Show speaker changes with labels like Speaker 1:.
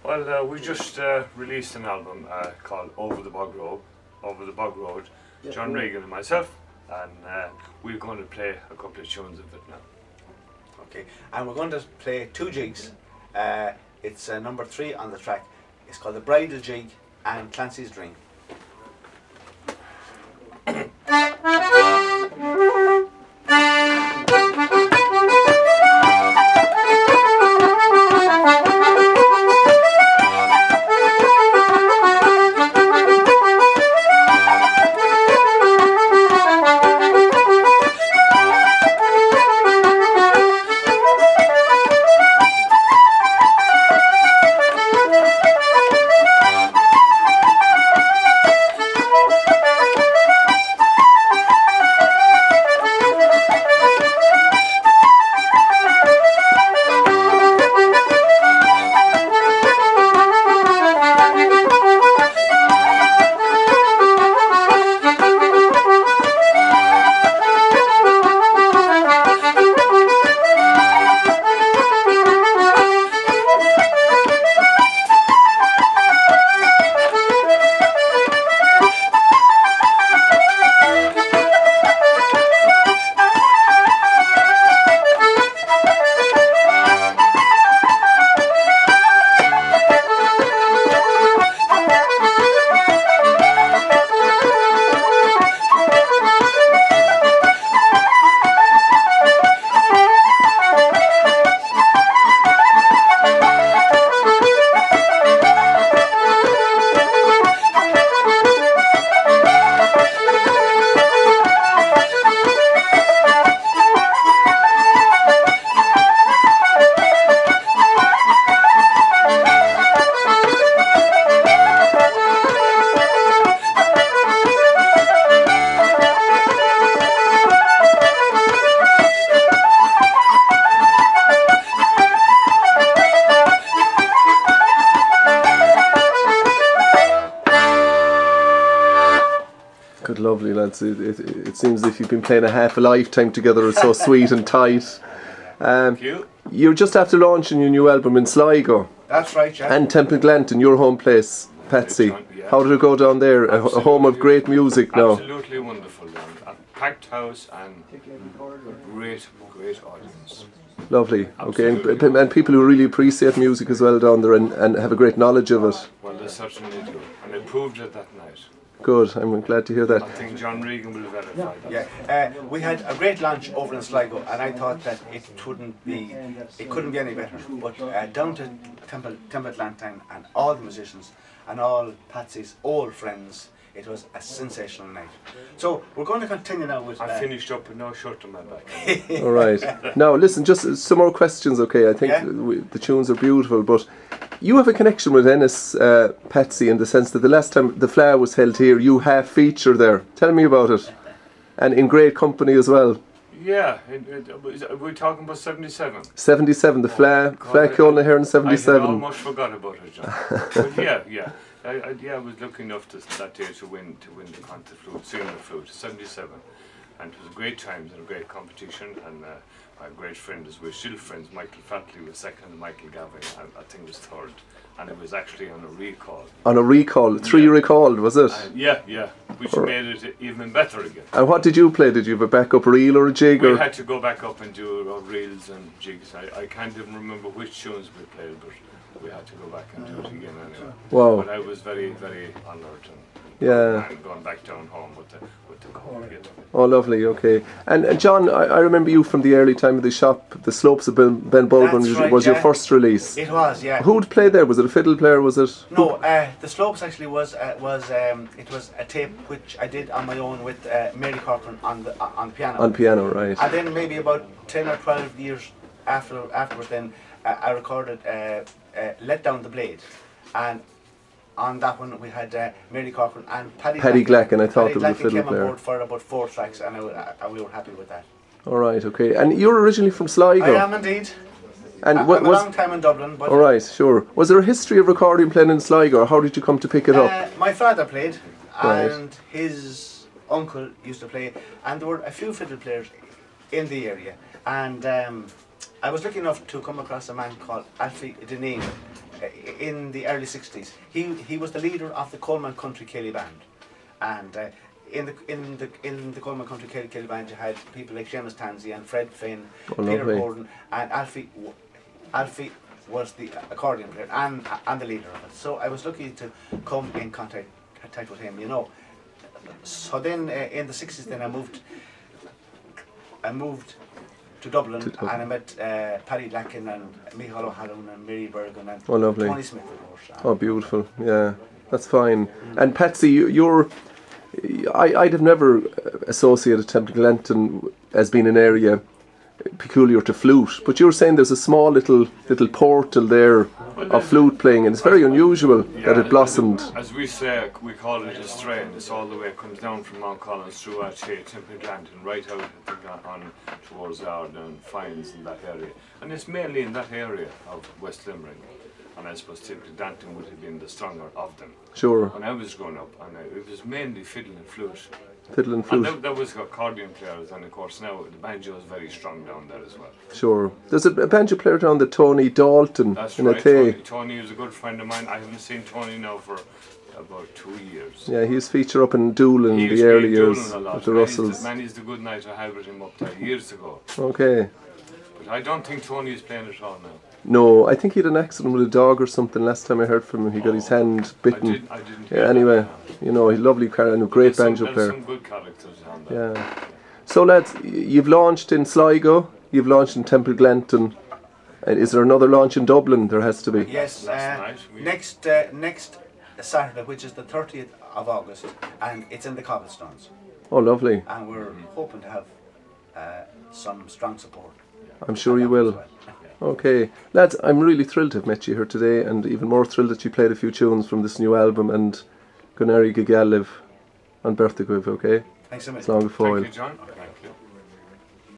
Speaker 1: Well, we just released an album called Over the Bog Road, John Regan and myself, and we're going to play a couple of tunes of it now.
Speaker 2: Okay, and we're going to play two jigs. It's number 3 on the track. It's called the Bridal Jig and Clancy's Dream.
Speaker 3: Good, lovely lads. It seems as if you've been playing a half a lifetime together. It's so sweet and tight.
Speaker 1: Thank you.
Speaker 3: You're just after launching your new album in Sligo.
Speaker 2: That's right, yeah.
Speaker 3: And Templeglanton, your home place, Patsy.
Speaker 1: Yeah.
Speaker 3: How did it go down there? A home of great music now.
Speaker 1: Absolutely wonderful. A packed house and great audience.
Speaker 3: Lovely. Okay, and people who really appreciate music as well down there and have a great knowledge of it.
Speaker 1: Well, they certainly do, and they proved it that night.
Speaker 3: Good, I'm glad to hear that.
Speaker 1: I think John Regan will verify that.
Speaker 2: Yeah, we had a great launch over in Sligo, and I thought that it couldn't be any better. But down to Templeglanton and all the musicians and all Patsy's old friends, it was a sensational night. So we're going to continue now with...
Speaker 1: I finished up with no shirt on my back.
Speaker 3: Alright. Now listen, just some more questions, okay? I think the tunes are beautiful, but you have a connection with Ennis, Patsy, in the sense that the last time the Flower was held here, you half feature there. Tell me about it. And in great company as well.
Speaker 1: Yeah, we're talking about 77.
Speaker 3: 77, the Flower came here in 77.
Speaker 1: I almost forgot about it, John. But yeah. I was lucky enough that day to win the concert flute, singing the flute, 77, and it was a great time and a great competition, and my great friend, as we're still friends, Michael Fatley was second, and Michael Gavin, I think, was third, and it was actually on a recall. On a recall, 3 recalled, was it?
Speaker 3: Yeah,
Speaker 1: which made it even better again.
Speaker 3: And what did you play? Did you have a backup reel or a jig?
Speaker 1: We had to go back up and do reels and jigs. I can't even remember which tunes we played, but we had to go back and do it again anyway.
Speaker 3: Wow.
Speaker 1: But I was very, very honoured and going back down home with the call again.
Speaker 3: Oh, lovely, okay. And John, I remember you from the early time of the shop. The Slopes of Ben Baldwin was your first release.
Speaker 2: It was, yeah.
Speaker 3: Who'd play there? Was it a fiddle player? Was it?
Speaker 2: No, the Slopes actually was it was a tape which I did on my own with Mary Corcoran on piano.
Speaker 3: On piano, right.
Speaker 2: And then maybe about 10 or 12 years afterwards, then I recorded Let Down the Blade, and on that one we had Mary Corcoran and Paddy
Speaker 3: Glacken. I thought there was a fiddle
Speaker 2: came
Speaker 3: player.
Speaker 2: on board for about 4 tracks, and we were happy with that.
Speaker 3: All right, okay. And you're originally from Sligo.
Speaker 2: I am indeed.
Speaker 3: And
Speaker 2: I'm a long time in Dublin. But
Speaker 3: all right, sure. Was there a history of recording playing in Sligo, or how did you come to pick it up?
Speaker 2: My father played, and his uncle used to play, and there were a few fiddle players in the area, and I was lucky enough to come across a man called Alfie Deneen in the early 60s. He was the leader of the Coleman Country Kelly Band, and in the Coleman Country Kelly Band you had people like Seamus Tansey and Fred Finn, Peter Gordon, and Alfie was the accordion player and the leader of it. So I was lucky to come in contact with him, you know. So then in the 60s then I moved to Dublin, and I met Paddy Lacken and Michael O'Halloran and Mary Bergen and Tony Smith, of course.
Speaker 3: Oh, beautiful! Yeah, that's fine. And Patsy, I'd have never associated Templeglantine as being an area peculiar to flute, but you're saying there's a small little portal there of flute playing, and it's very unusual that it blossomed.
Speaker 1: As we say, we call it a strain. It's all the way, it comes down from Mount Collins through Archie, Templeglantine, right out I think, on towards Arden and Fines in that area. And it's mainly in that area of West Limerick. And I suppose Templeglantine would have been the stronger of them.
Speaker 3: Sure.
Speaker 1: When I was growing up, and it was mainly fiddle and flute.
Speaker 3: Fiddle and flute.
Speaker 1: And there was accordion players, and of course now the banjo is very strong down there as well.
Speaker 3: Sure. There's a banjo player down there, Tony Dalton.
Speaker 1: That's
Speaker 3: in
Speaker 1: right. Tony is a good friend of mine. I haven't seen Tony now for about 2 years.
Speaker 3: Yeah, he was featured up in Doolin in the early years with the Russells.
Speaker 1: Manny's the good night I had with him up there years ago.
Speaker 3: Okay.
Speaker 1: But I don't think Tony is playing at all now.
Speaker 3: No, I think he had an accident with a dog or something. Last time I heard from him, he got his hand bitten.
Speaker 1: I didn't
Speaker 3: yeah, anyway, you know, he's a lovely character and a great banjo player.
Speaker 1: Some good characters on there.
Speaker 3: Yeah. So lads, you've launched in Sligo, you've launched in Templeglantine. Is there another launch in Dublin? There has to be.
Speaker 2: Yes, next Saturday, which is the 30th of August, and it's in the Cobblestones.
Speaker 3: Oh, lovely.
Speaker 2: And we're hoping to have some strong support.
Speaker 3: I'm sure you will. Okay, lads, I'm really thrilled to have met you here today, and even more thrilled that you played a few tunes from this new album, and Gunari Gigaliv on Birthday Quiv, okay?
Speaker 2: Thanks so much.
Speaker 3: It's long before.
Speaker 1: Thank you, John. Thank you.